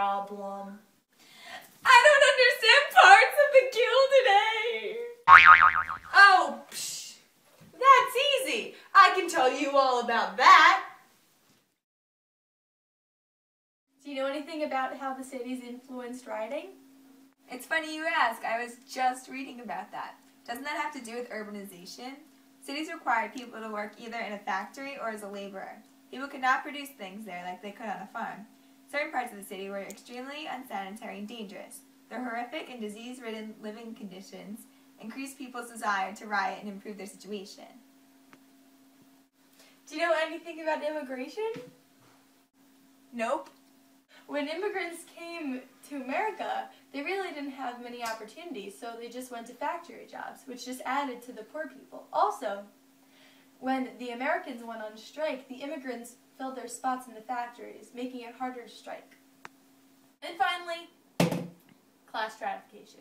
problem? I don't understand parts of the Gilded Age. Oh, psh, that's easy. I can tell you all about that. Do you know anything about how the cities influenced writing? It's funny you ask. I was just reading about that. Doesn't that have to do with urbanization? Cities required people to work either in a factory or as a laborer. People could not produce things there like they could on a farm. Certain parts of the city were extremely unsanitary and dangerous. Their horrific and disease-ridden living conditions increased people's desire to riot and improve their situation. Do you know anything about immigration? Nope. When immigrants came to America, they really didn't have many opportunities, so they just went to factory jobs, which just added to the poor people. Also, when the Americans went on strike, the immigrants filled their spots in the factories, making it harder to strike. And finally, class stratification.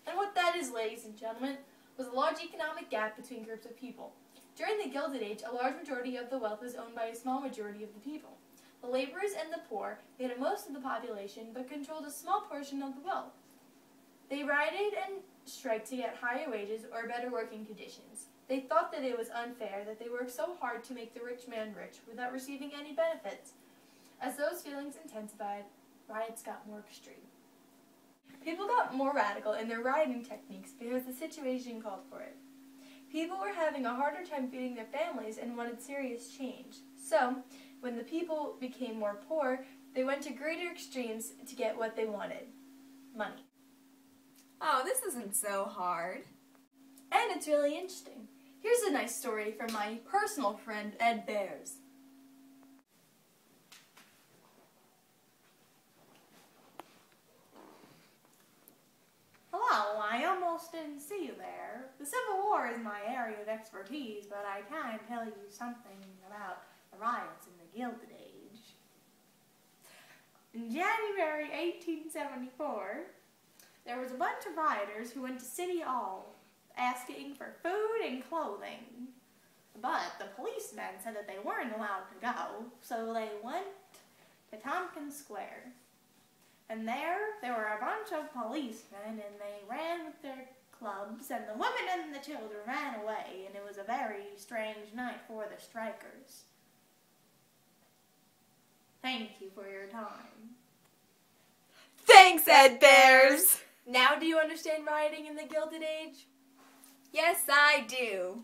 And what that is, ladies and gentlemen, was a large economic gap between groups of people. During the Gilded Age, a large majority of the wealth was owned by a small majority of the people. The laborers and the poor made up most of the population, but controlled a small portion of the wealth. They rioted and striked to get higher wages or better working conditions. They thought that it was unfair that they worked so hard to make the rich man rich without receiving any benefits. As those feelings intensified, riots got more extreme. People got more radical in their rioting techniques because the situation called for it. People were having a harder time feeding their families and wanted serious change. So, when the people became more poor, they went to greater extremes to get what they wanted: money. Oh, this isn't so hard. And it's really interesting. Here's a nice story from my personal friend, Ed Bears. Hello, I almost didn't see you there. The Civil War is my area of expertise, but I can tell you something about the riots in the Gilded Age. In January 1874, there was a bunch of rioters who went to City Hall asking for food and clothing. But the policemen said that they weren't allowed to go, so they went to Tompkins Square. And there were a bunch of policemen, and they ran with their clubs, and the women and the children ran away, and it was a very strange night for the strikers. Thank you for your time. Thanks, Ed Bears! Now do you understand rioting in the Gilded Age? Yes, I do.